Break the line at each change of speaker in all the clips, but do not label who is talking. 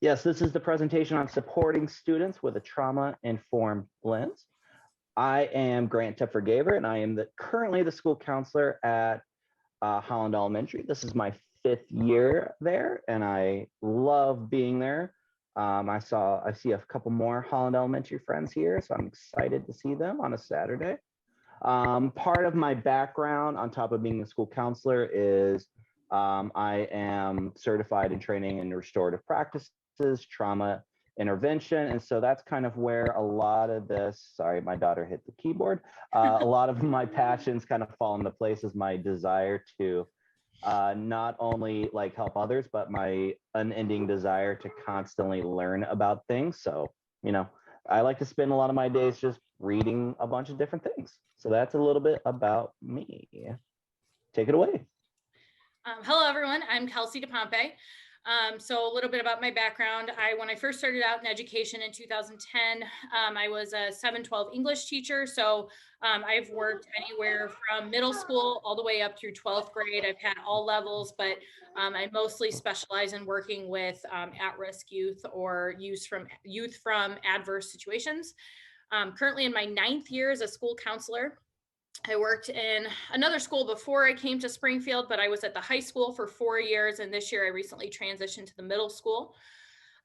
Yes, this is the presentation on supporting students with a trauma-informed lens. I am Grant Toepfer-Gaver, and I am currently the school counselor at Holland Elementary. This is my 5th year there, and I love being there. I see a couple more Holland Elementary friends here, so I'm excited to see them on a Saturday. Part of my background, on top of being a school counselor, is I am certified in training in restorative practices, trauma intervention, and so that's kind of where a lot of this, sorry, my daughter hit the keyboard, a lot of my passions kind of fall into place as my desire to not only like help others, but my unending desire to constantly learn about things. So, you know, I like to spend a lot of my days just reading a bunch of different things. So that's a little bit about me. Take it away.
Hello, everyone. I'm Kelsey Depompei. So a little bit about my background. When I first started out in education in 2010, I was a 7-12 English teacher. So I've worked anywhere from middle school all the way up through 12th grade. I've had all levels, but I mostly specialize in working with at-risk youth or youth from adverse situations. Currently in my 9th year as a school counselor. I worked in another school before I came to Springfield, but I was at the high school for 4 years. And this year I recently transitioned to the middle school.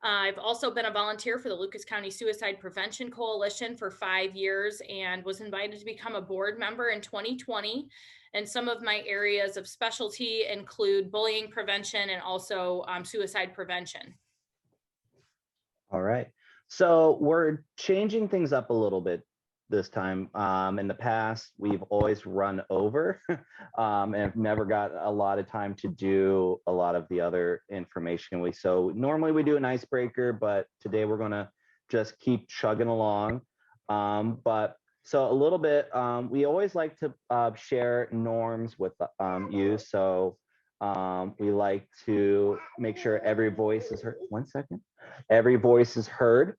I've also been a volunteer for the Lucas County Suicide Prevention Coalition for 5 years and was invited to become a board member in 2020. And some of my areas of specialty include bullying prevention and also suicide prevention.
All right. So we're changing things up a little bit this time. In the past, we've always run over and have never got a lot of time to do a lot of the other information. So normally we do an icebreaker, but today we're gonna just keep chugging along. But so a little bit, we always like to share norms with you. So we like to make sure every voice is heard. 1 second. Every voice is heard.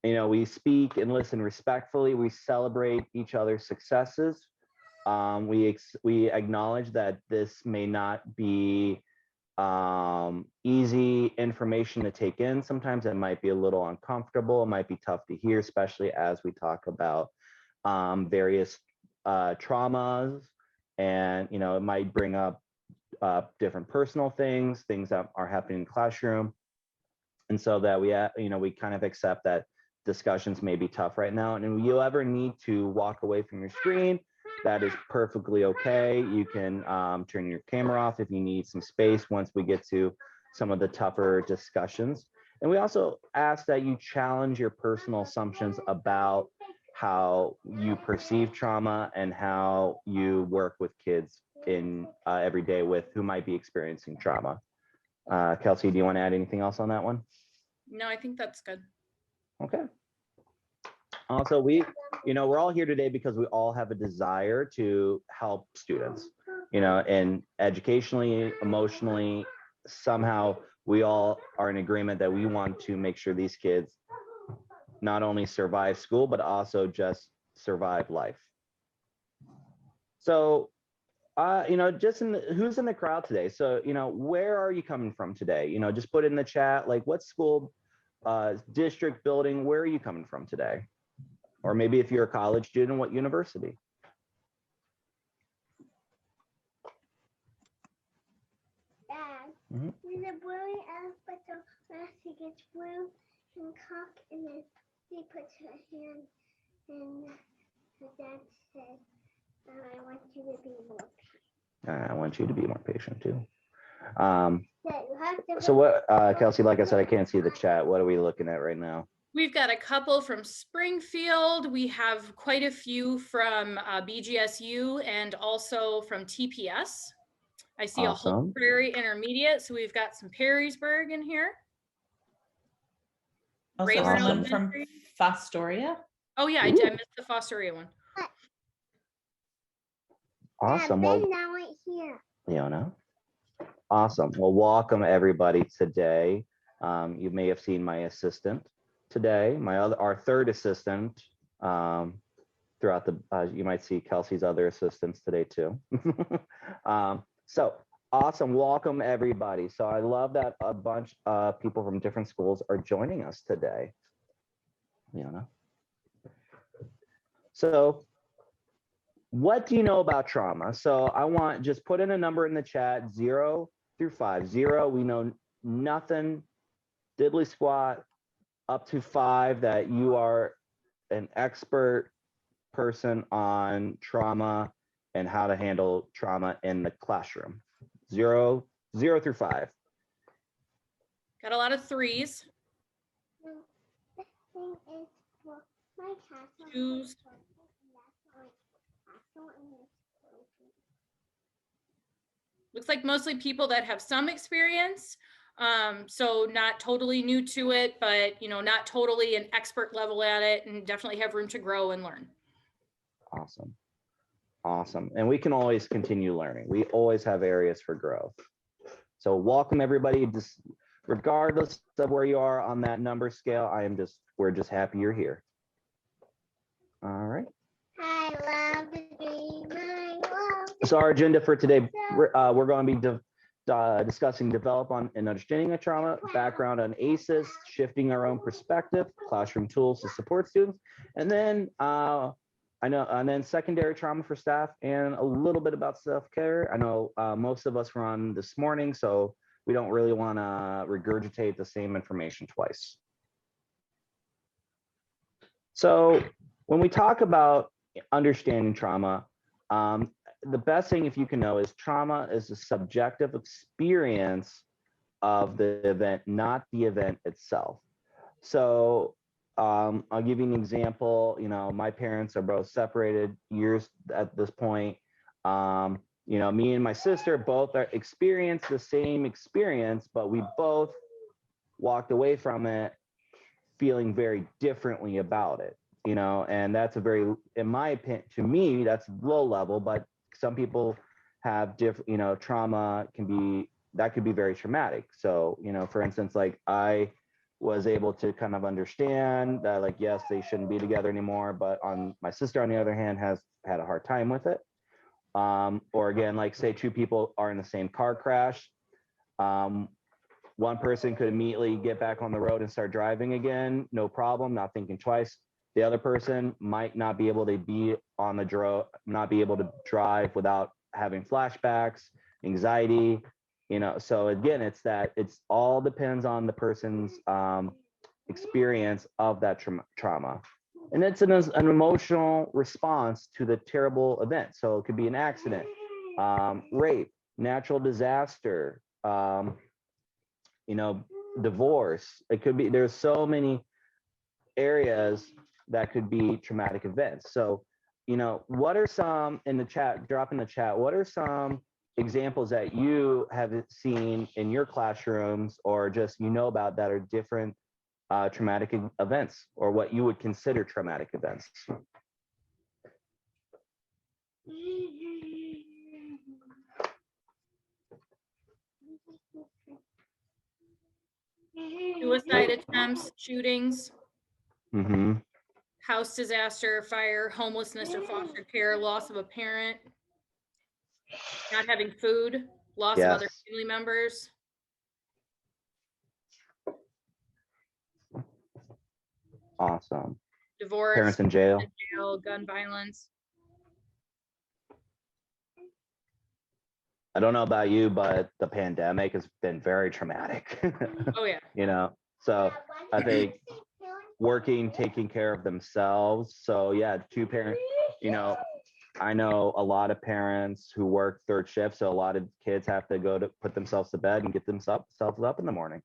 You know, we speak and listen respectfully. We celebrate each other's successes. We acknowledge that this may not be easy information to take in. Sometimes it might be a little uncomfortable. It might be tough to hear, especially as we talk about various traumas. And, you know, it might bring up different personal things that are happening in the classroom. And so that we kind of accept that discussions may be tough right now. And if you ever need to walk away from your screen, that is perfectly okay. You can turn your camera off if you need some space once we get to some of the tougher discussions. And we also ask that you challenge your personal assumptions about how you perceive trauma and how you work with kids in every day who might be experiencing trauma. Kelsey, do you want to add anything else on that one?
No, I think that's good.
Okay. Also, we're all here today because we all have a desire to help students, you know, and educationally, emotionally, somehow we all are in agreement that we want to make sure these kids not only survive school, but also just survive life. So, you know, who's in the crowd today? So, you know, where are you coming from today? You know, just put in the chat, like what school, district, building, where are you coming from today? Or maybe if you're a college student, what university?
Dad, there's a blue elephant where she gets blue and cock, and then she puts her hand, and her dad says, I want you to be more patient.
I want you to be more patient too.
Yeah,
so what, Kelsey, like I said, I can't see the chat. What are we looking at right now?
We've got a couple from Springfield. We have quite a few from BGSU and also from TPS. I see a Hope Prairie Intermediate, so we've got some Perrysburg in here.
Also someone from Fostoria.
Oh yeah, I missed the Fostoria one.
Awesome.
Well, now right here.
Leona. Awesome. Well, welcome everybody today. You may have seen my assistant today, our third assistant. Throughout you might see Kelsey's other assistants today too. So Awesome. Welcome, everybody. So I love that a bunch of people from different schools are joining us today. Leona. So what do you know about trauma? So I want just put in a number in the chat, 0 through 5. 0, we know nothing, diddly squat, up to 5 that you are an expert person on trauma and how to handle trauma in the classroom. 0 through 5.
Got a lot of 3s.
The thing is, well, my castle.
2s. Looks like mostly people that have some experience. So not totally new to it, but not totally an expert level at it, and definitely have room to grow and learn.
Awesome. Awesome. And we can always continue learning. We always have areas for growth. So welcome everybody, just regardless of where you are on that number scale. We're just happy you're here. All right.
I love the dream. I love
So our agenda for today, we're going to be discussing develop on and understanding of trauma, background on ACEs, shifting our own perspective, classroom tools to support students, and then secondary trauma for staff, and a little bit about self-care. I know most of us were on this morning, so we don't really want to regurgitate the same information twice. So when we talk about understanding trauma, the best thing, if you can know, is trauma is a subjective experience of the event, not the event itself. So I'll give you an example. My parents are both separated years at this point. Me and my sister both experienced the same experience, but we both walked away from it feeling very differently about it. And that's a very, in my opinion, to me, that's low level, but some people have different, trauma could be very traumatic. So, for instance, like I was able to kind of understand that, like, yes, they shouldn't be together anymore, but my sister, on the other hand, has had a hard time with it. Or again, like say 2 people are in the same car crash. One person could immediately get back on the road and start driving again, no problem, not thinking twice. The other person might not be able to be on the not be able to drive without having flashbacks, anxiety, So again, it's all depends on the person's experience of that trauma. And it's an emotional response to the terrible event. So it could be an accident, rape, natural disaster, divorce. It could be, there's so many areas that could be traumatic events. So, what are some, in the chat, drop in the chat, what are some examples that you have seen in your classrooms or just about that are different traumatic events, or what you would consider traumatic events?
Suicide attempts, shootings,
Mm-hmm.
house disaster, fire, homelessness or foster care, loss of a parent, not having food, loss of other family members.
Awesome.
Divorce,
parents in jail,
gun violence.
I don't know about you, but the pandemic has been very traumatic.
Oh yeah.
So I think taking care of themselves. So yeah, 2 parents, I know a lot of parents who work 3rd shift, so a lot of kids have to go to put themselves to bed and get themselves up in the morning.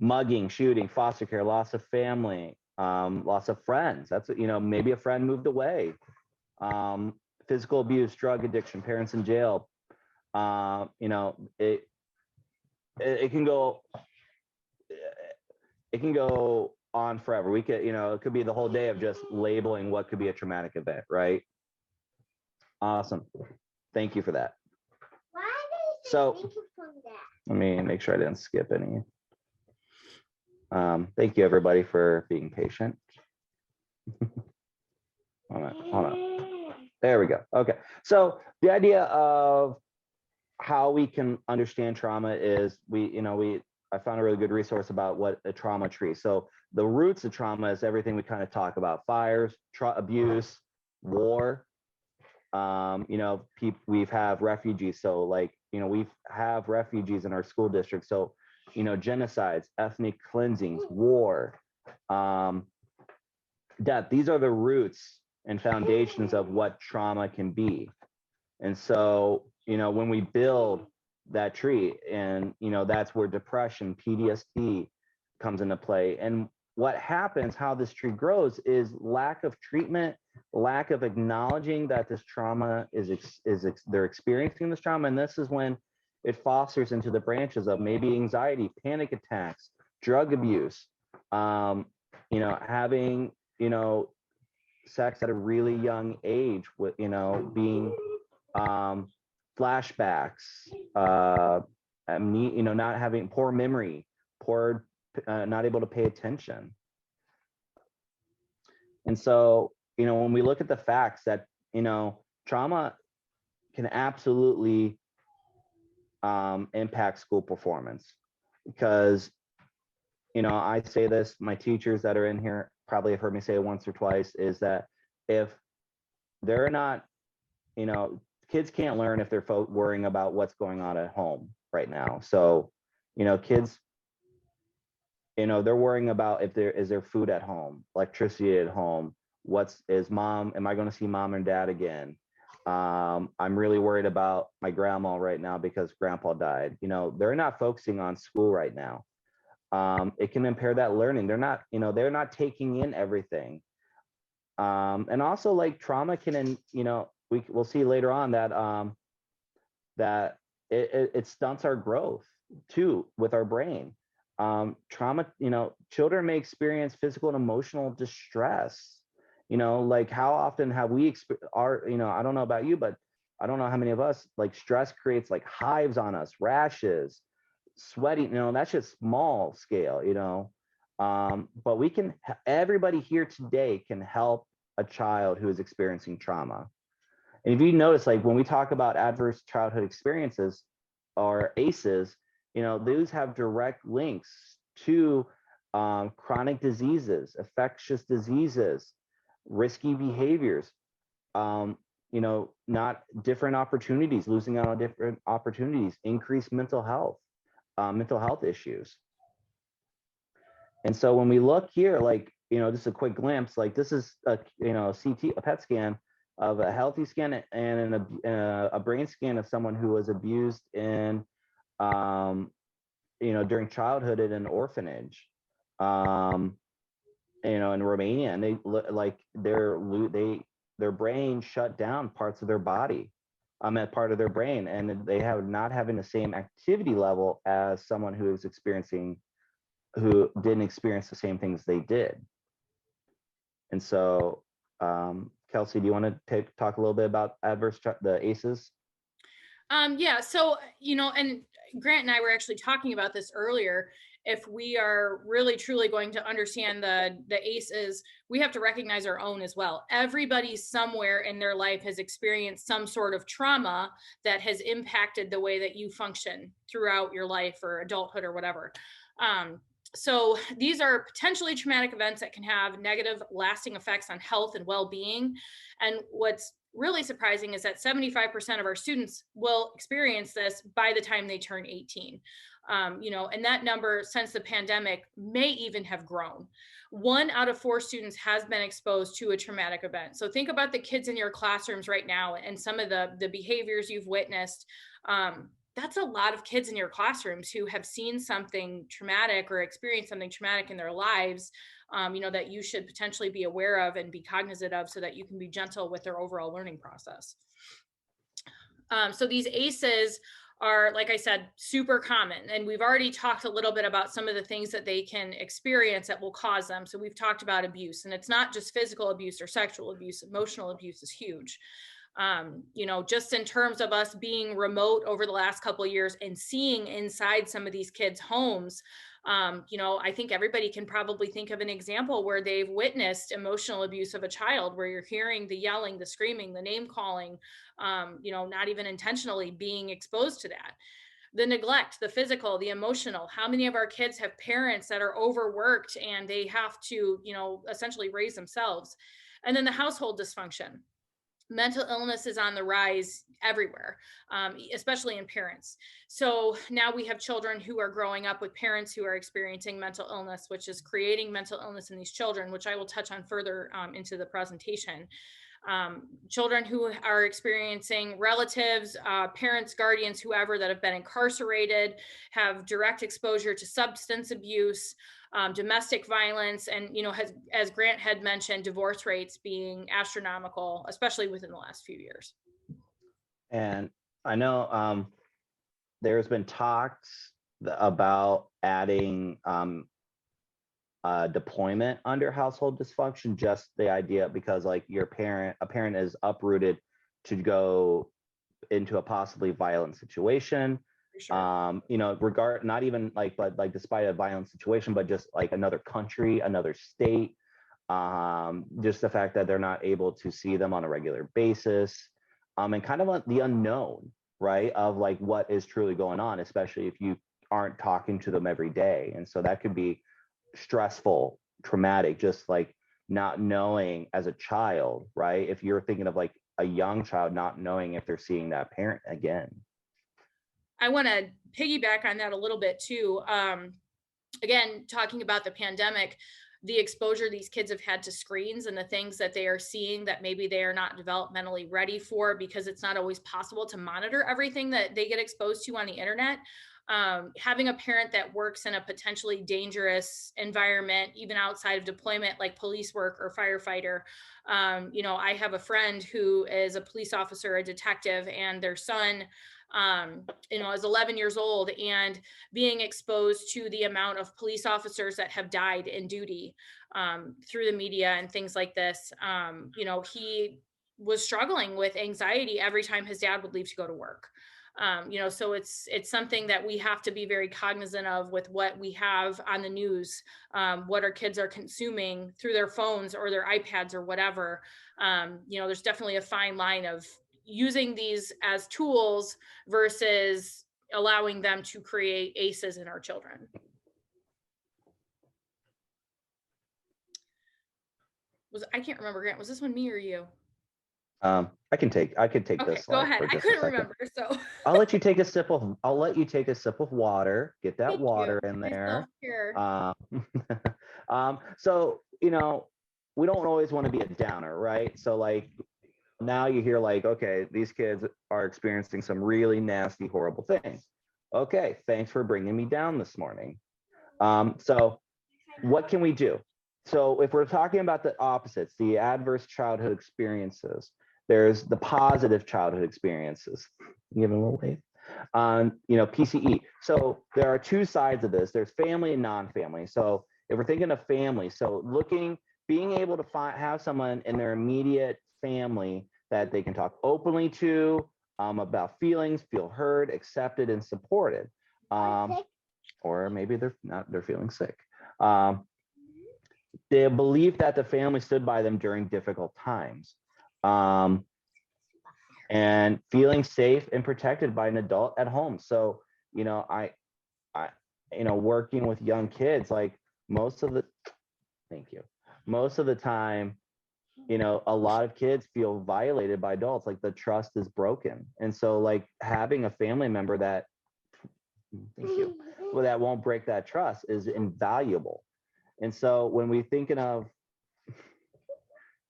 Mugging, shooting, foster care, loss of family, loss of friends. That's, maybe a friend moved away. Physical abuse, drug addiction, parents in jail. It can go. It can go on forever. We could, it could be the whole day of just labeling what could be a traumatic event, right? Awesome. Thank you for that. So let me make sure I didn't skip any. Thank you everybody for being patient. Hold on. There we go. Okay. So the idea of how we can understand trauma is I found a really good resource about what a trauma tree. So the roots of trauma is everything we kind of talk about: fires, abuse, war. We have refugees. So we have refugees in our school district. So, genocides, ethnic cleansings, war, death. These are the roots and foundations of what trauma can be. And so, when we build that tree, and, that's where depression, PTSD comes into play. And what happens, how this tree grows, is lack of treatment, lack of acknowledging that this trauma they're experiencing this trauma. And this is when it fosters into the branches of maybe anxiety, panic attacks, drug abuse, having, sex at a really young age, with, being flashbacks, not having poor memory, not able to pay attention. And so, when we look at the facts that, trauma can absolutely impact school performance, because, I say this, my teachers that are in here probably have heard me say it once or twice, is that if they're not, kids can't learn if they're worrying about what's going on at home right now. So, kids, they're worrying about if is there food at home, electricity at home, am I going to see mom and dad again? I'm really worried about my grandma right now because grandpa died. They're not focusing on school right now. It can impair that learning. They're not taking in everything. And also, trauma can, we'll see later on that it stunts our growth too with our brain. Trauma, children may experience physical and emotional distress. How often have we I don't know about you, but I don't know how many of us, stress creates hives on us, rashes, sweating, that's just small scale, but everybody here today can help a child who is experiencing trauma. And if you notice, when we talk about adverse childhood experiences, or ACEs, those have direct links to chronic diseases, infectious diseases, risky behaviors, not different opportunities, losing out on different opportunities, increased mental health issues. And so when we look here, just a quick glimpse, this is a PET scan of a healthy scan and a brain scan of someone who was abused in during childhood in an orphanage, in Romania, and they look their brain shut down parts of their body, at part of their brain, and they have not having the same activity level as someone who didn't experience the same things they did. And so, Kelsey, do you want to talk a little bit about the ACEs?
Yeah. So, and Grant and I were actually talking about this earlier. If we are really truly going to understand the ACEs, we have to recognize our own as well. Everybody somewhere in their life has experienced some sort of trauma that has impacted the way that you function throughout your life or adulthood or whatever. So these are potentially traumatic events that can have negative lasting effects on health and well-being. And what's really surprising is that 75% of our students will experience this by the time they turn 18. And that number since the pandemic may even have grown. 1 out of 4 students has been exposed to a traumatic event. So think about the kids in your classrooms right now and some of the behaviors you've witnessed. That's a lot of kids in your classrooms who have seen something traumatic or experienced something traumatic in their lives, that you should potentially be aware of and be cognizant of so that you can be gentle with their overall learning process. So these ACEs are, like I said, super common. And we've already talked a little bit about some of the things that they can experience that will cause them. So we've talked about abuse, and it's not just physical abuse or sexual abuse. Emotional abuse is huge. You know, just in terms of us being remote over the last couple of years and seeing inside some of these kids' homes, you know, I think everybody can probably think of an example where they've witnessed emotional abuse of a child, where you're hearing the yelling, the screaming, the name calling, you know, not even intentionally being exposed to that. The neglect, the physical, the emotional. How many of our kids have parents that are overworked and they have to, you know, essentially raise themselves? And then the household dysfunction. Mental illness is on the rise everywhere, especially in parents. So now we have children who are growing up with parents who are experiencing mental illness, which is creating mental illness in these children, which I will touch on further into the presentation. Children who are experiencing relatives, parents, guardians, whoever that have been incarcerated, have direct exposure to substance abuse, domestic violence, and, you know, as Grant had mentioned, divorce rates being astronomical, especially within the last few years.
And I know there's been talks about adding deployment under household dysfunction, just the idea, because like a parent is uprooted to go into a possibly violent situation. Sure. You know, not even like, but like despite a violent situation, but just like another country, another state, just the fact that they're not able to see them on a regular basis, and kind of the unknown, right, of like what is truly going on, especially if you aren't talking to them every day. And so that could be stressful, traumatic, just like not knowing as a child, right? If you're thinking of like a young child not knowing if they're seeing that parent again.
I want to piggyback on that a little bit too. Again, talking about the pandemic, the exposure these kids have had to screens and the things that they are seeing that maybe they are not developmentally ready for, because it's not always possible to monitor everything that they get exposed to on the internet. Having a parent that works in a potentially dangerous environment, even outside of deployment, like police work or firefighter. You know, I have a friend who is a police officer, a detective, and their son, you know, is 11 years old, and being exposed to the amount of police officers that have died in duty through the media and things like this. You know, he was struggling with anxiety every time his dad would leave to go to work. You know, so it's something that we have to be very cognizant of with what we have on the news, what our kids are consuming through their phones or their iPads or whatever. You know, there's definitely a fine line of using these as tools versus allowing them to create aces in our children. I can't remember, Grant, was this one me or you?
I could take
okay,
this.
Go ahead. I couldn't remember, so
I'll let you take a sip of water. Get that water in there. So, you know, we don't always want to be a downer, right? So like now you hear like, okay, these kids are experiencing some really nasty, horrible things. Okay, thanks for bringing me down this morning. So what can we do? So if we're talking about the opposites, the adverse childhood experiences, there's the positive childhood experiences. Give it a little wave. You know, PCE. So there are two sides of this. There's family and non-family. So if we're thinking of family, so being able to have someone in their immediate family that they can talk openly to about feelings, feel heard, accepted, and supported. Or maybe they're feeling sick. The belief that the family stood by them during difficult times. And feeling safe and protected by an adult at home. So, you know, I working with young kids, like most of the time, you know, a lot of kids feel violated by adults, like the trust is broken. And so like having a family member that won't break that trust is invaluable. And so when we're thinking of,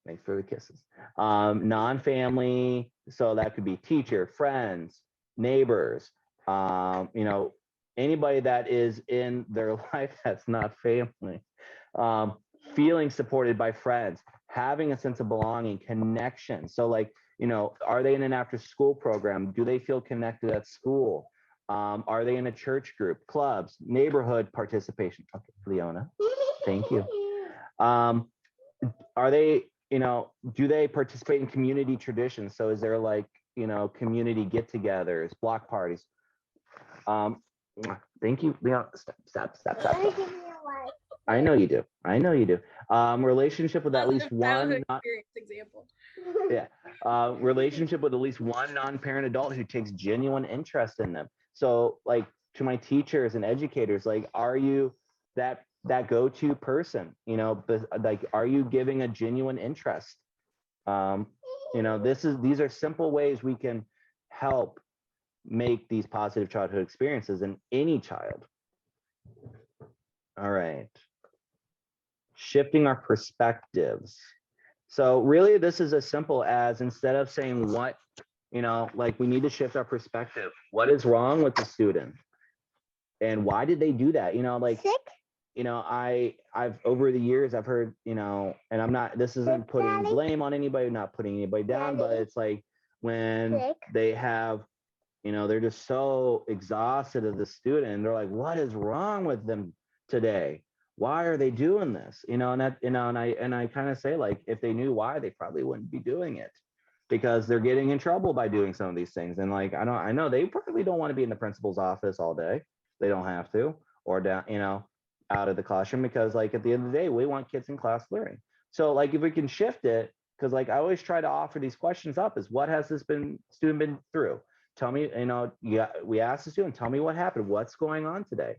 thanks for the kisses, non-family, so that could be teacher, friends, neighbors, you know, anybody that is in their life that's not family, feeling supported by friends, having a sense of belonging, connection. So like, you know, are they in an after school program? Do they feel connected at school? Are they in a church group, clubs, neighborhood participation? Okay, Leona, thank you. Are they, do they participate in community traditions? So is there like, community get-togethers, block parties? Thank you, Leon. Stop. I know you do. Relationship with at least one
example.
Yeah. Relationship with at least one non-parent adult who takes genuine interest in them. So like, to my teachers and educators, like, are you that go-to person? Like, are you giving a genuine interest? These are simple ways we can help make these positive childhood experiences in any child. All right. Shifting our perspectives. So really, this is as simple as, instead of saying what, like, we need to shift our perspective. What is wrong with the student? And why did they do that? Like, sick? I've over the years, I've heard, and I'm not, this isn't putting blame on anybody, not putting anybody down, but it's like, when they have, they're just so exhausted of the student, and they're like, what is wrong with them today? Why are they doing this? And I kind of say, like, if they knew why, they probably wouldn't be doing it, because they're getting in trouble by doing some of these things. And like, I know they probably don't want to be in the principal's office all day. They don't have to, or down, out of the classroom, because like, at the end of the day, we want kids in class learning. So like, if we can shift it, because like, I always try to offer these questions up, is, what has this student been through? Tell me, we asked the student, tell me what happened, what's going on today.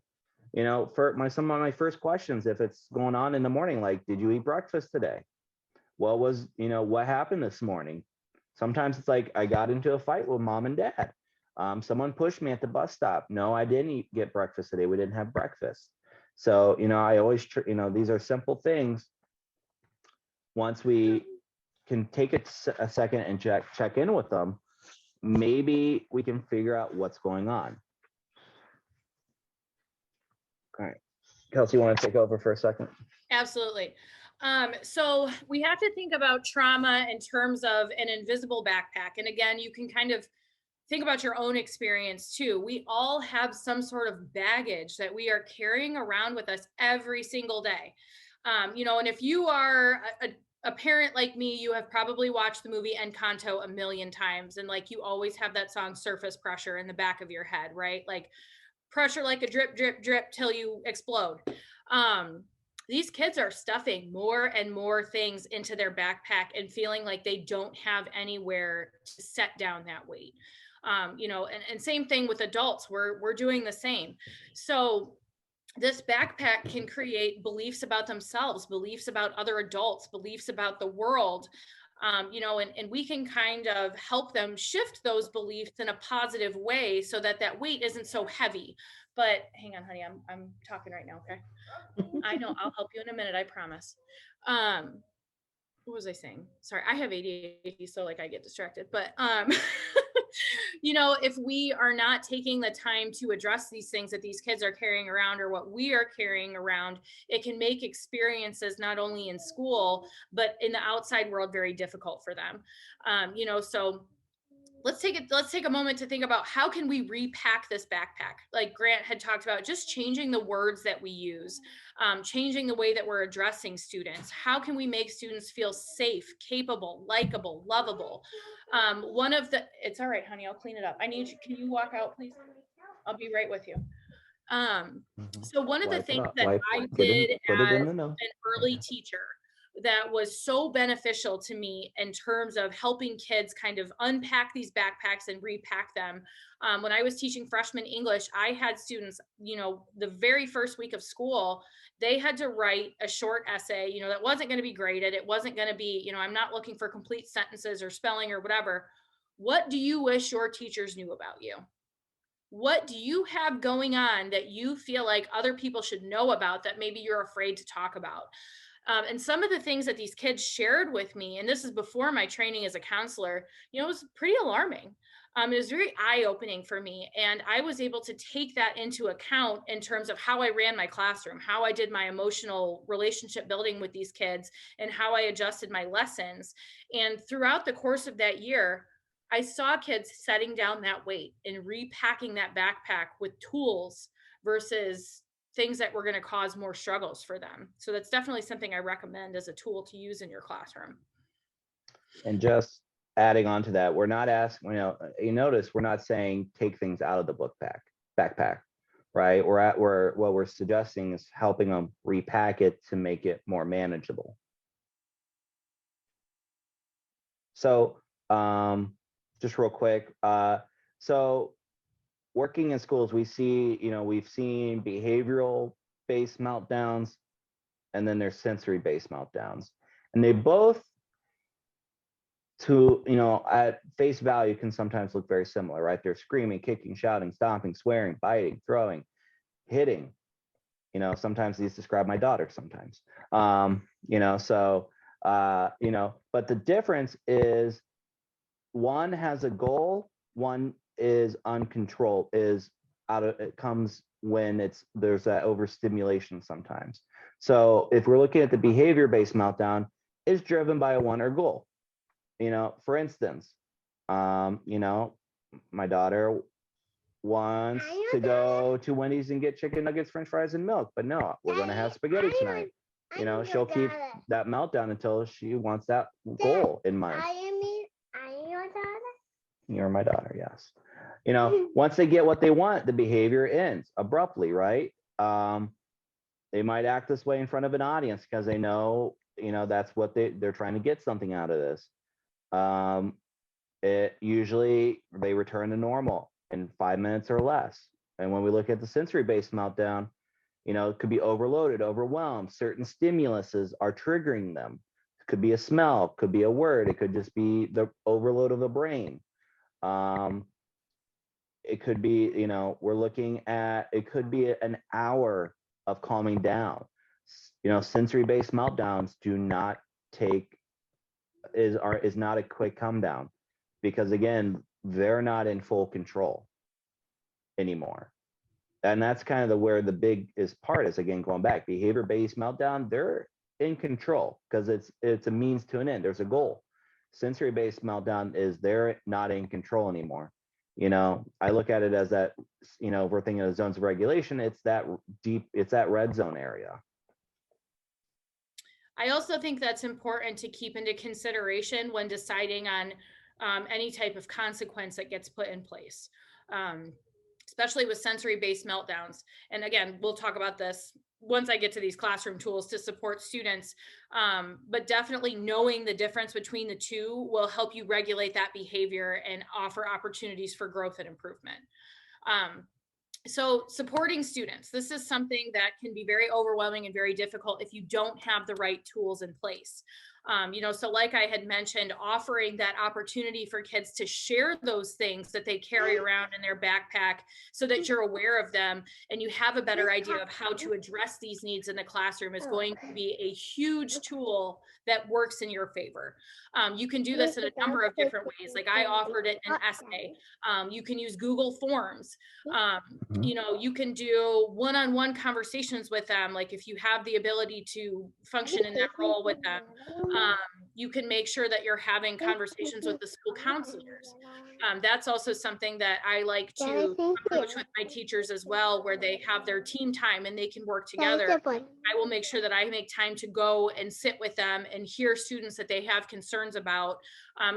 For some of my first questions, if it's going on in the morning, like, did you eat breakfast today? What happened this morning? Sometimes it's like, I got into a fight with mom and dad. Someone pushed me at the bus stop. No, I didn't get breakfast today. We didn't have breakfast. So, I always, these are simple things. Once we can take a second and check in with them, maybe we can figure out what's going on. All right. Kelsey, you want to take over for a second?
Absolutely. So we have to think about trauma in terms of an invisible backpack. And again, you can kind of think about your own experience too. We all have some sort of baggage that we are carrying around with us every single day. And if you are a parent like me, you have probably watched the movie Encanto a million times. And like, you always have that song Surface Pressure in the back of your head, right? Like, pressure like a drip, drip, drip till you explode. These kids are stuffing more and more things into their backpack and feeling like they don't have anywhere to set down that weight. And same thing with adults. We're doing the same. So this backpack can create beliefs about themselves, beliefs about other adults, beliefs about the world. And we can kind of help them shift those beliefs in a positive way so that weight isn't so heavy. But hang on, honey, I'm talking right now. Okay. I know, I'll help you in a minute. I promise. What was I saying? Sorry, I have ADHD, so like, I get distracted, but if we are not taking the time to address these things that these kids are carrying around, or what we are carrying around, it can make experiences not only in school, but in the outside world very difficult for them. So let's take a moment to think about, how can we repack this backpack? Like Grant had talked about, just changing the words that we use, changing the way that we're addressing students. How can we make students feel safe, capable, likable, lovable? It's all right, honey, I'll clean it up. Can you walk out, please? I'll be right with you. So one of the things that I did as an early teacher that was so beneficial to me in terms of helping kids kind of unpack these backpacks and repack them. When I was teaching freshman English, I had students, the very first week of school, they had to write a short essay, that wasn't going to be graded. It wasn't going to be, I'm not looking for complete sentences or spelling or whatever. What do you wish your teachers knew about you? What do you have going on that you feel like other people should know about that maybe you're afraid to talk about? And some of the things that these kids shared with me, and this is before my training as a counselor, it was pretty alarming. It was very eye-opening for me. And I was able to take that into account in terms of how I ran my classroom, how I did my emotional relationship building with these kids, and how I adjusted my lessons. And throughout the course of that year, I saw kids setting down that weight and repacking that backpack with tools versus things that were going to cause more struggles for them. So that's definitely something I recommend as a tool to use in your classroom.
And just adding on to that, we're not asking, you notice we're not saying take things out of the backpack, right? What we're suggesting is helping them repack it to make it more manageable. So just real quick, so working in schools, we've seen behavioral based meltdowns, and then there's sensory based meltdowns, and they both, at face value, can sometimes look very similar, right? They're screaming, kicking, shouting, stomping, swearing, biting, throwing, hitting. Sometimes these describe my daughter sometimes. But the difference is one has a goal, one is uncontrolled, it comes when there's that overstimulation sometimes. So if we're looking at the behavior-based meltdown, it's driven by a want or goal. For instance, my daughter wants to go to Wendy's and get chicken nuggets, French fries, and milk, but no, we're going to have spaghetti tonight. She'll keep that meltdown until she wants that goal in mind.
Are you your daughter?
You're my daughter, yes. Once they get what they want, the behavior ends abruptly, right? They might act this way in front of an audience because they know, that's what they're trying to get something out of this. Usually they return to normal in 5 minutes or less. And when we look at the sensory-based meltdown, it could be overloaded, overwhelmed. Certain stimuluses are triggering them. It could be a smell, could be a word. It could just be the overload of the brain. It could be, it could be an hour of calming down. Sensory-based meltdowns is not a quick come down, because again, they're not in full control anymore. And that's kind of where the biggest part is, again, going back, behavior-based meltdown, they're in control because it's a means to an end. There's a goal. Sensory-based meltdown is they're not in control anymore. I look at it as that, if we're thinking of zones of regulation, it's that red zone area.
I also think that's important to keep into consideration when deciding on any type of consequence that gets put in place, especially with sensory-based meltdowns. And again, we'll talk about this once I get to these classroom tools to support students, but definitely knowing the difference between the two will help you regulate that behavior and offer opportunities for growth and improvement. So supporting students, this is something that can be very overwhelming and very difficult if you don't have the right tools in place. So like I had mentioned, offering that opportunity for kids to share those things that they carry around in their backpack so that you're aware of them and you have a better idea of how to address these needs in the classroom is going to be a huge tool that works in your favor. You can do this in a number of different ways. Like I offered it in an essay. You can use Google Forms. You can do one-on-one conversations with them. Like if you have the ability to function in that role with them, you can make sure that you're having conversations with the school counselors. That's also something that I like to approach with my teachers as well, where they have their team time and they can work together. I will make sure that I make time to go and sit with them and hear students that they have concerns about,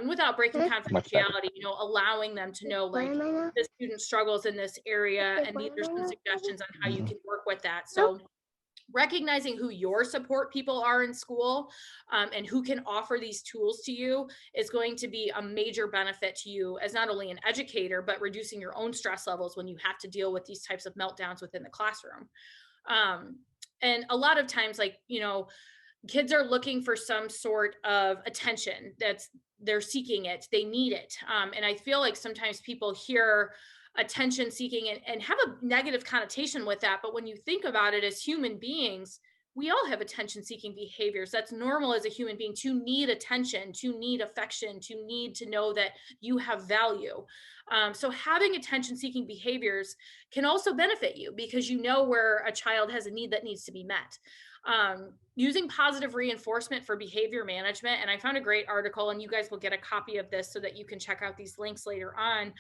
without breaking confidentiality, allowing them to know, like, the student struggles in this area and these are some suggestions on how you can work with that. So recognizing who your support people are in school, and who can offer these tools to you is going to be a major benefit to you as not only an educator, but reducing your own stress levels when you have to deal with these types of meltdowns within the classroom. And a lot of times, kids are looking for some sort of attention. They're seeking it, they need it. And I feel like sometimes people hear attention seeking and have a negative connotation with that. But when you think about it, as human beings, we all have attention seeking behaviors. That's normal as a human being to need attention, to need affection, to need to know that you have value. So having attention seeking behaviors can also benefit you because you know where a child has a need that needs to be met. Using positive reinforcement for behavior management. And I found a great article, and you guys will get a copy of this so that you can check out these links later on.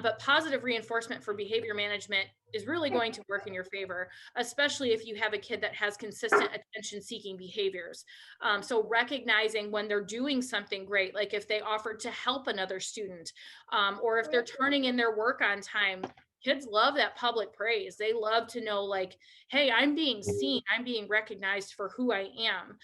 But positive reinforcement for behavior management is really going to work in your favor, especially if you have a kid that has consistent attention-seeking behaviors. So recognizing when they're doing something great, like if they offered to help another student, or if they're turning in their work on time. Kids love that public praise. They love to know, like, hey, I'm being seen, I'm being recognized for who I am.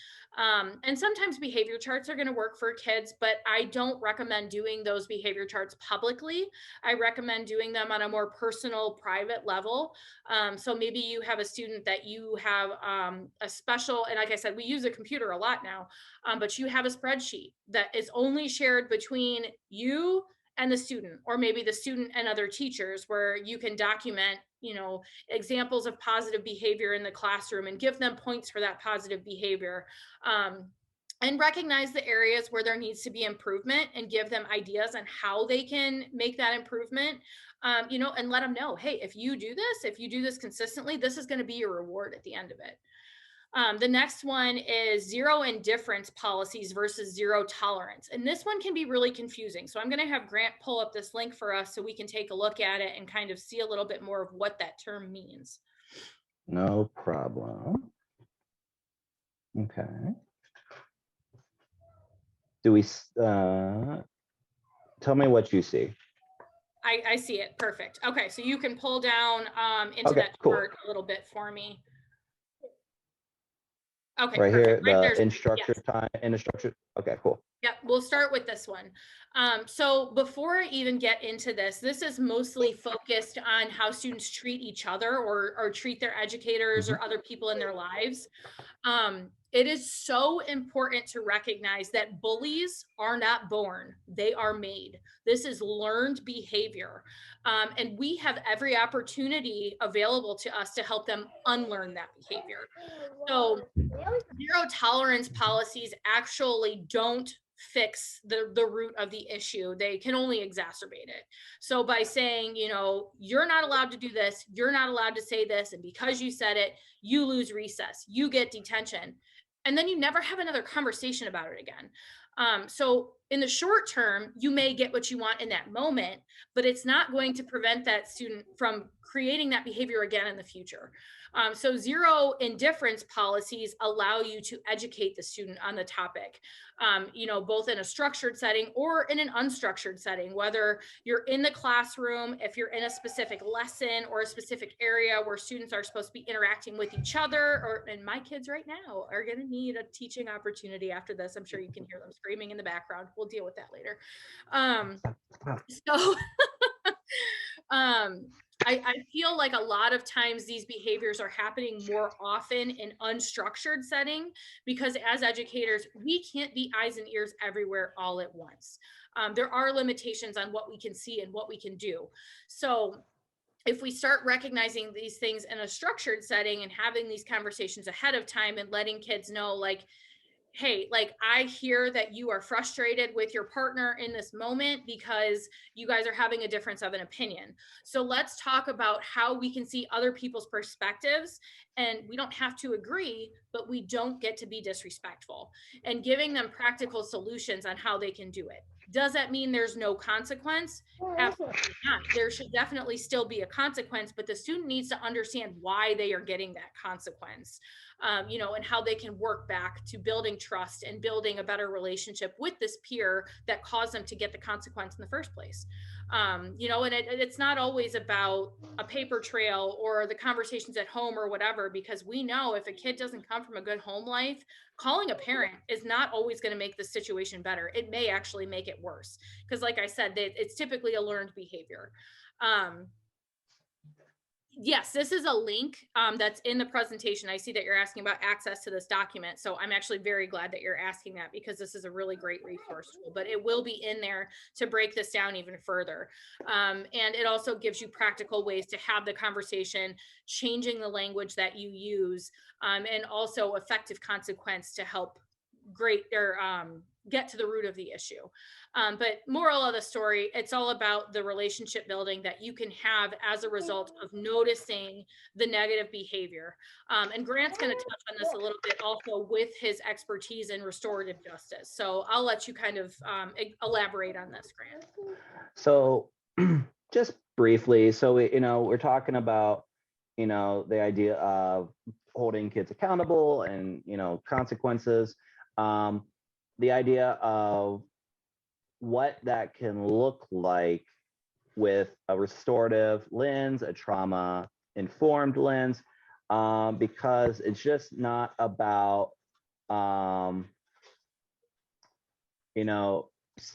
And sometimes behavior charts are going to work for kids, but I don't recommend doing those behavior charts publicly. I recommend doing them on a more personal, private level. So maybe you have a student that you have a special, and like I said, we use a computer a lot now, but you have a spreadsheet that is only shared between you and the student, or maybe the student and other teachers, where you can document, examples of positive behavior in the classroom and give them points for that positive behavior. And recognize the areas where there needs to be improvement and give them ideas on how they can make that improvement, and let them know, hey, if you do this consistently, this is going to be your reward at the end of it. The next one is zero indifference policies versus zero tolerance. And this one can be really confusing. So I'm going to have Grant pull up this link for us so we can take a look at it and kind of see a little bit more of what that term means.
No problem. Okay. Do we, tell me what you see.
I see it. Perfect. Okay. So you can pull down into
Okay,
that
cool.
chart a little bit for me. Okay,
right
perfect.
here,
Right,
in structured time, in the structured. Okay, cool.
Yep, we'll start with this one. So before I even get into this is mostly focused on how students treat each other or treat their educators or other people in their lives. It is so important to recognize that bullies are not born, they are made. This is learned behavior. And we have every opportunity available to us to help them unlearn that behavior. So zero tolerance policies actually don't fix the root of the issue. They can only exacerbate it. So by saying, you're not allowed to do this, you're not allowed to say this, and because you said it, you lose recess, you get detention, and then you never have another conversation about it again. So in the short term, you may get what you want in that moment, but it's not going to prevent that student from creating that behavior again in the future. So zero indifference policies allow you to educate the student on the topic, both in a structured setting or in an unstructured setting, whether you're in the classroom, if you're in a specific lesson or a specific area where students are supposed to be interacting with each other, and my kids right now are going to need a teaching opportunity after this. I'm sure you can hear them screaming in the background. We'll deal with that later. I feel like a lot of times these behaviors are happening more often in unstructured setting, because as educators, we can't be eyes and ears everywhere all at once. There are limitations on what we can see and what we can do. So if we start recognizing these things in a structured setting and having these conversations ahead of time and letting kids know, like, hey, like, I hear that you are frustrated with your partner in this moment because you guys are having a difference of an opinion. So let's talk about how we can see other people's perspectives, and we don't have to agree, but we don't get to be disrespectful, and giving them practical solutions on how they can do it. Does that mean there's no consequence? Absolutely not. There should definitely still be a consequence, but the student needs to understand why they are getting that consequence, and how they can work back to building trust and building a better relationship with this peer that caused them to get the consequence in the first place. And it's not always about a paper trail or the conversations at home or whatever, because we know if a kid doesn't come from a good home life, calling a parent is not always going to make the situation better. It may actually make it worse, because like I said, it's typically a learned behavior. Yes, this is a link that's in the presentation. I see that you're asking about access to this document. So I'm actually very glad that you're asking that, because this is a really great resource tool, but it will be in there to break this down even further. And it also gives you practical ways to have the conversation, changing the language that you use, and also effective consequence to help great or get to the root of the issue. But moral of the story, it's all about the relationship building that you can have as a result of noticing the negative behavior. And Grant's going to touch on this a little bit also with his expertise in restorative justice. So I'll let you kind of elaborate on this, Grant.
So just briefly, so we're talking about, the idea of holding kids accountable and, consequences. The idea of what that can look like with a restorative lens, a trauma-informed lens, because it's just not about,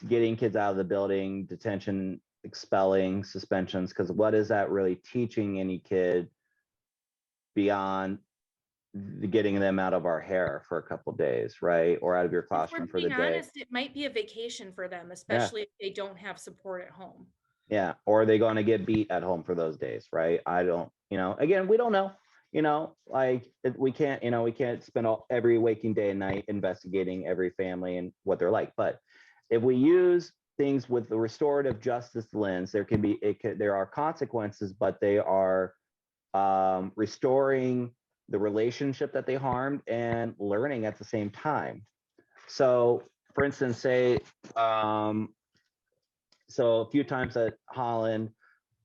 getting kids out of the building, detention, expelling, suspensions, because what is that really teaching any kid beyond getting them out of our hair for a couple of days, right? Or out of your classroom for the day.
Honest, it might be a vacation for them, especially if they don't have support at home.
Yeah, or are they going to get beat at home for those days, right? I don't, again, we don't know, we can't spend every waking day and night investigating every family and what they're like. But if we use things with the restorative justice lens, there are consequences, but they are restoring the relationship that they harmed and learning at the same time. So for instance, say, so a few times at Holland,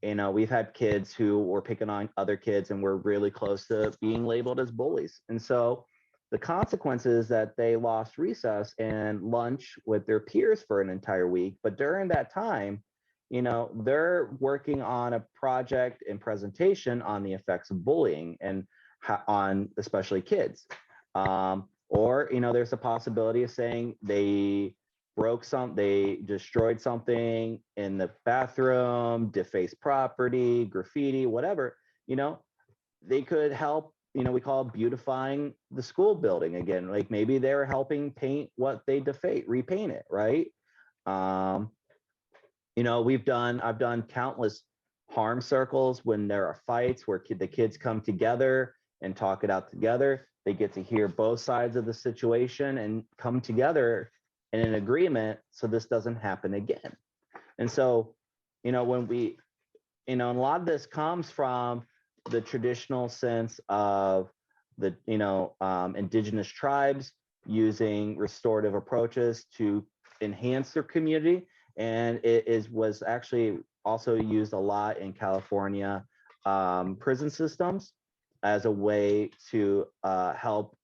we've had kids who were picking on other kids and were really close to being labeled as bullies. And so the consequences that they lost recess and lunch with their peers for an entire week. But during that time, they're working on a project and presentation on the effects of bullying and on especially kids. Or, there's a possibility of saying they destroyed something in the bathroom, defaced property, graffiti, whatever, they could help, we call it beautifying the school building again. Like maybe they're helping paint what they repaint it, right? I've done countless harm circles when there are fights where the kids come together and talk it out together. They get to hear both sides of the situation and come together in an agreement so this doesn't happen again. And so, when we, a lot of this comes from the traditional sense of the, indigenous tribes using restorative approaches to enhance their community. And it was actually also used a lot in California prison systems as a way to help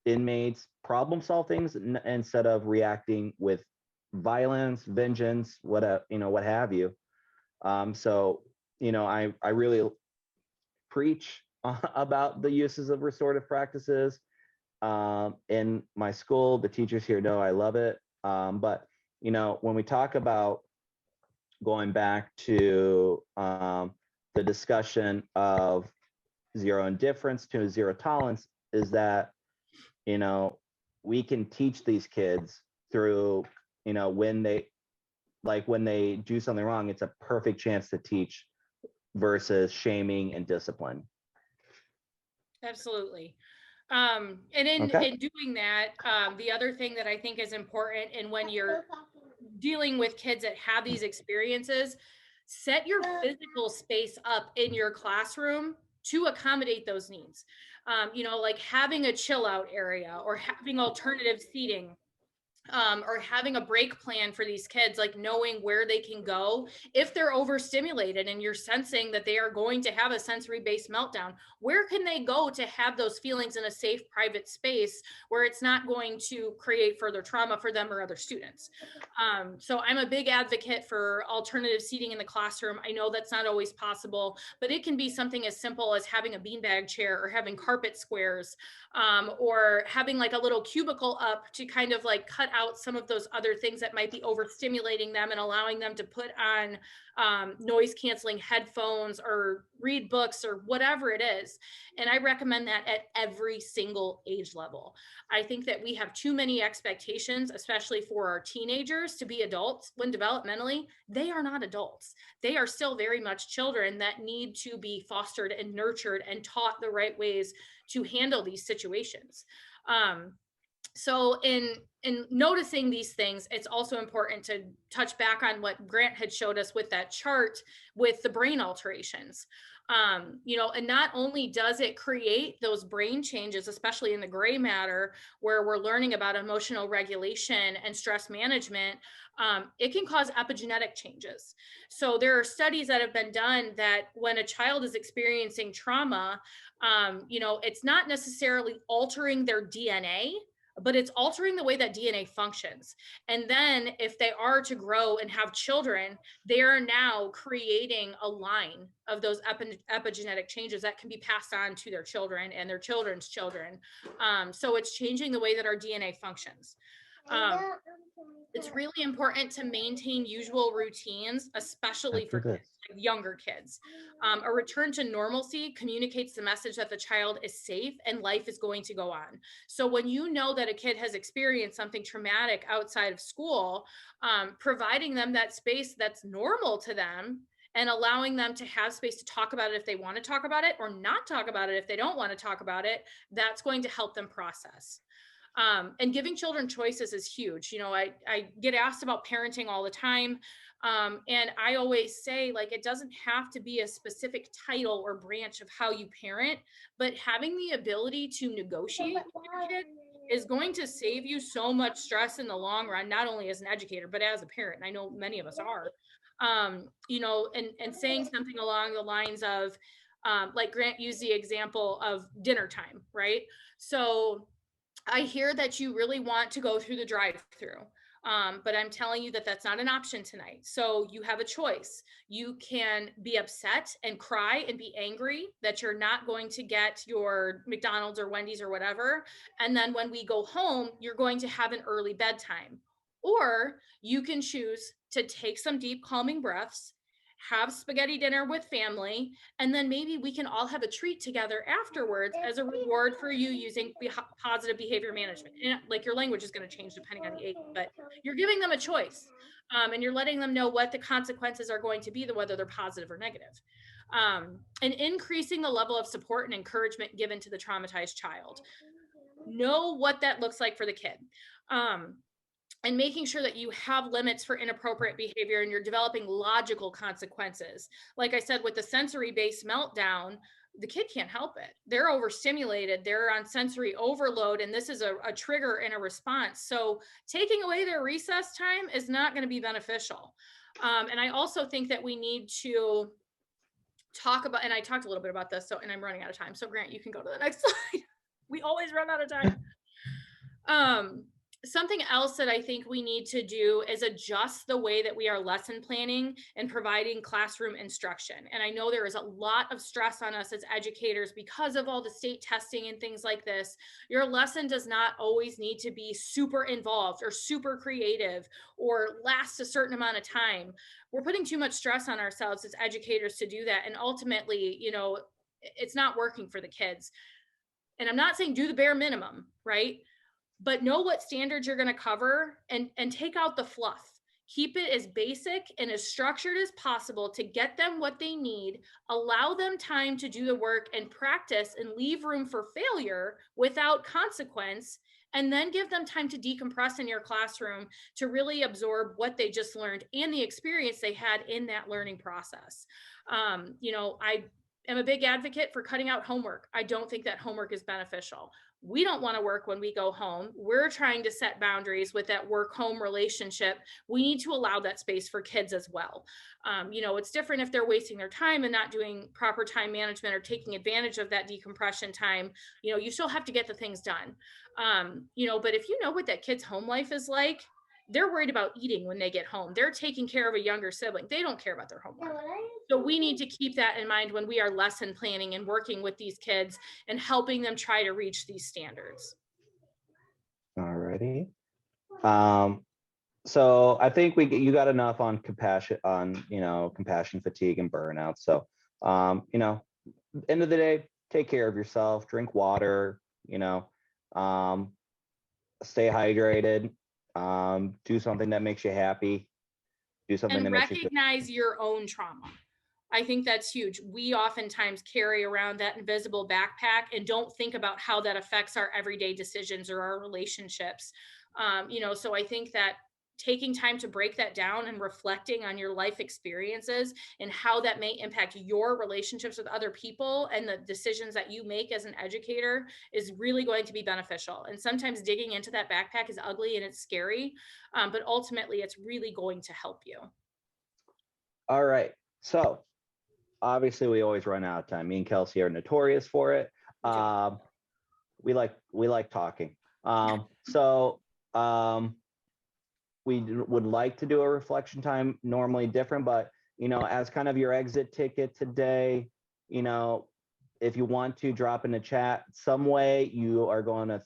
inmates problem solve things instead of reacting with violence, vengeance, what have you. So, I really preach about the uses of restorative practices in my school. The teachers here know I love it. But when we talk about going back to the discussion of zero indifference to zero tolerance, is that, we can teach these kids through, when they do something wrong, it's a perfect chance to teach versus shaming and discipline.
Absolutely. And in doing that, the other thing that I think is important, and when you're dealing with kids that have these experiences, set your physical space up in your classroom to accommodate those needs. Like having a chill out area or having alternative seating. Or having a break plan for these kids, like knowing where they can go if they're overstimulated and you're sensing that they are going to have a sensory-based meltdown. Where can they go to have those feelings in a safe, private space where it's not going to create further trauma for them or other students? So I'm a big advocate for alternative seating in the classroom. I know that's not always possible, but it can be something as simple as having a beanbag chair or having carpet squares, or having like a little cubicle up to kind of like cut out some of those other things that might be overstimulating them and allowing them to put on noise canceling headphones or read books or whatever it is. And I recommend that at every single age level. I think that we have too many expectations, especially for our teenagers, to be adults when developmentally they are not adults. They are still very much children that need to be fostered and nurtured and taught the right ways to handle these situations. So in noticing these things, it's also important to touch back on what Grant had showed us with that chart with the brain alterations. And not only does it create those brain changes, especially in the gray matter, where we're learning about emotional regulation and stress management, it can cause epigenetic changes. So there are studies that have been done that when a child is experiencing trauma, it's not necessarily altering their DNA, but it's altering the way that DNA functions. And then if they are to grow and have children, they are now creating a line of those epigenetic changes that can be passed on to their children and their children's children. So it's changing the way that our DNA functions. It's really important to maintain usual routines, especially for kids, like younger kids. A return to normalcy communicates the message that the child is safe and life is going to go on. So when you know that a kid has experienced something traumatic outside of school, providing them that space that's normal to them and allowing them to have space to talk about it if they want to talk about it or not talk about it if they don't want to talk about it, that's going to help them process. And giving children choices is huge. I get asked about parenting all the time. And I always say, like, it doesn't have to be a specific title or branch of how you parent, but having the ability to negotiate with your kid is going to save you so much stress in the long run, not only as an educator, but as a parent. And I know many of us are, and saying something along the lines of, like Grant used the example of dinner time, right? So I hear that you really want to go through the drive-through, but I'm telling you that that's not an option tonight. So you have a choice. You can be upset and cry and be angry that you're not going to get your McDonald's or Wendy's or whatever. And then when we go home, you're going to have an early bedtime. Or you can choose to take some deep calming breaths, have spaghetti dinner with family, and then maybe we can all have a treat together afterwards as a reward for you using positive behavior management. And like, your language is going to change depending on the age, but you're giving them a choice, and you're letting them know what the consequences are going to be, whether they're positive or negative. And increasing the level of support and encouragement given to the traumatized child. Know what that looks like for the kid. And making sure that you have limits for inappropriate behavior and you're developing logical consequences. Like I said, with the sensory-based meltdown, the kid can't help it. They're overstimulated, they're on sensory overload, and this is a trigger and a response. So taking away their recess time is not going to be beneficial. And I also think that we need to talk about, and I talked a little bit about this, and I'm running out of time. So Grant, you can go to the next slide. We always run out of time. Something else that I think we need to do is adjust the way that we are lesson planning and providing classroom instruction. And I know there is a lot of stress on us as educators because of all the state testing and things like this. Your lesson does not always need to be super involved or super creative or last a certain amount of time. We're putting too much stress on ourselves as educators to do that. And ultimately, it's not working for the kids. And I'm not saying do the bare minimum, right? But know what standards you're going to cover and take out the fluff. Keep it as basic and as structured as possible to get them what they need, allow them time to do the work and practice and leave room for failure without consequence, and then give them time to decompress in your classroom to really absorb what they just learned and the experience they had in that learning process. I am a big advocate for cutting out homework. I don't think that homework is beneficial. We don't want to work when we go home. We're trying to set boundaries with that work-home relationship. We need to allow that space for kids as well. It's different if they're wasting their time and not doing proper time management or taking advantage of that decompression time. You still have to get the things done. But if you know what that kid's home life is like, they're worried about eating when they get home. They're taking care of a younger sibling. They don't care about their homework. So we need to keep that in mind when we are lesson planning and working with these kids and helping them try to reach these standards.
Alrighty. So I think you got enough on compassion, compassion fatigue and burnout. So, end of the day, take care of yourself, drink water, stay hydrated, do something that makes you happy, do something
and
that makes you
recognize your own trauma. I think that's huge. We oftentimes carry around that invisible backpack and don't think about how that affects our everyday decisions or our relationships. So I think that taking time to break that down and reflecting on your life experiences and how that may impact your relationships with other people and the decisions that you make as an educator is really going to be beneficial. And sometimes digging into that backpack is ugly and it's scary, but ultimately it's really going to help you.
All right. So obviously we always run out of time. Me and Kelsey are notorious for it. We like talking. We would like to do a reflection time, normally different, but, as kind of your exit ticket today, if you want to drop in the chat, some way you are going to,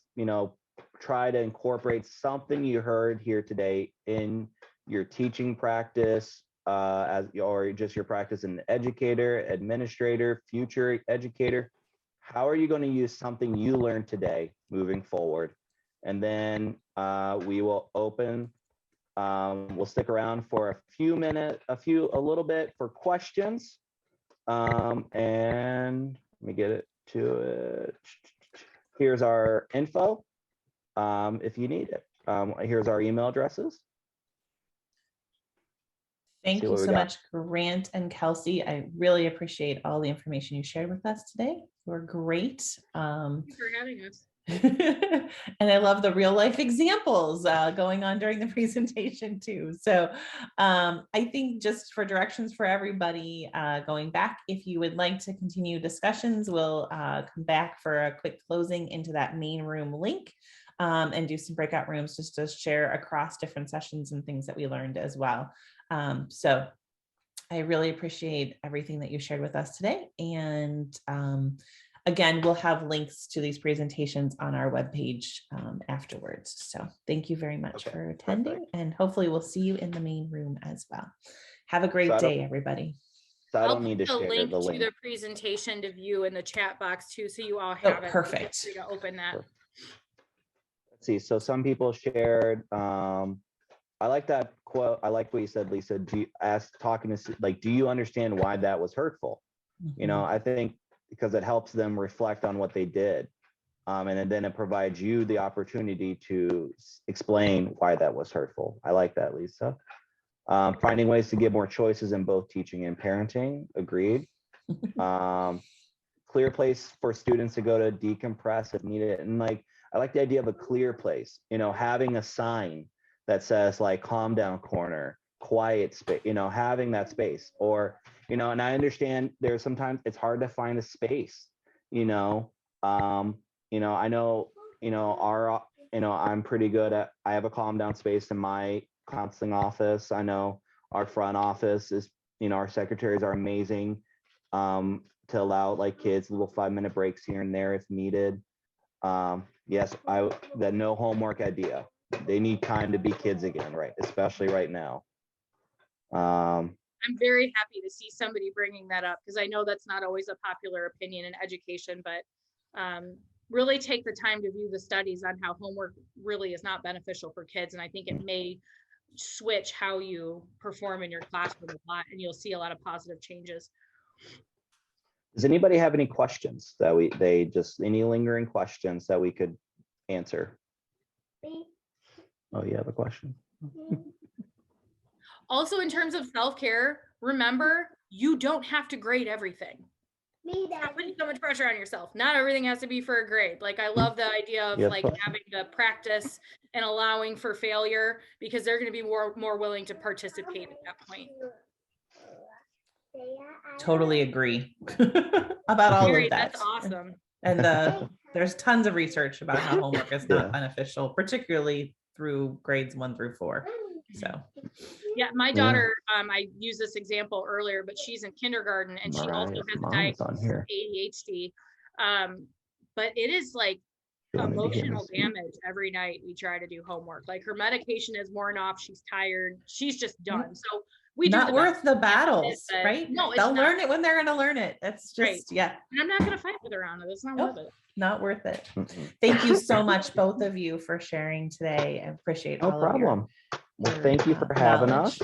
try to incorporate something you heard here today in your teaching practice, or just your practice as an educator, administrator, future educator. How are you going to use something you learned today moving forward? And then we will open. We'll stick around for a little bit for questions. And let me get it to it. Here's our info if you need it. Here's our email addresses.
Thank you so much, Grant and Kelsey. I really appreciate all the information you shared with us today. You were great.
Thanks for having us.
And I love the real life examples going on during the presentation too. So I think just for directions for everybody going back, if you would like to continue discussions, we'll come back for a quick closing into that main room link and do some breakout rooms just to share across different sessions and things that we learned as well. So I really appreciate everything that you shared with us today. And again, we'll have links to these presentations on our webpage afterwards. So thank you very much for attending, and hopefully we'll see you in the main room as well. Have a great day, everybody.
So I don't need to share
the link to the presentation to view in the chat box too, so you all have it.
Perfect.
Feel free to open that.
Let's see. So some people shared. I like that quote. I like what you said, Lisa. Do you understand why that was hurtful?
Mm-hmm.
I think because it helps them reflect on what they did. And then it provides you the opportunity to explain why that was hurtful. I like that, Lisa. Finding ways to give more choices in both teaching and parenting. Agreed. Clear place for students to go to decompress if needed. And I like the idea of a clear place, having a sign that says calm down corner, quiet space, having that space. Or, and I understand there's sometimes it's hard to find a space, I know, I'm pretty good at, I have a calm down space in my counseling office. I know our front office is, our secretaries are amazing to allow kids little 5-minute breaks here and there if needed. Yes, that no homework idea. They need time to be kids again, right? Especially right now.
I'm very happy to see somebody bringing that up, because I know that's not always a popular opinion in education, but really take the time to view the studies on how homework really is not beneficial for kids. And I think it may switch how you perform in your classroom a lot, and you'll see a lot of positive changes.
Does anybody have any questions that any lingering questions that we could answer? Oh, you have a question?
Also, in terms of self-care, remember, you don't have to grade everything. Stop putting so much pressure on yourself. Not everything has to be for a grade. I love the idea of having the practice and allowing for failure, because they're going to be more willing to participate at that point.
Totally agree about all of that.
That's awesome.
And there's tons of research about how homework is not beneficial, particularly through grades 1 through 4. So
yeah, my daughter, I used this example earlier, but she's in kindergarten and she also has a diagnosis of ADHD. But it is emotional damage every night we try to do homework. Her medication is worn off, she's tired, she's just done. So we
not worth the battles, right?
No,
they'll learn it when they're going to learn it. That's just
and I'm not going to fight with her on it. It's not worth it.
Not worth it. Thank you so much, both of you, for sharing today. I appreciate all of your
Well, thank you for having us.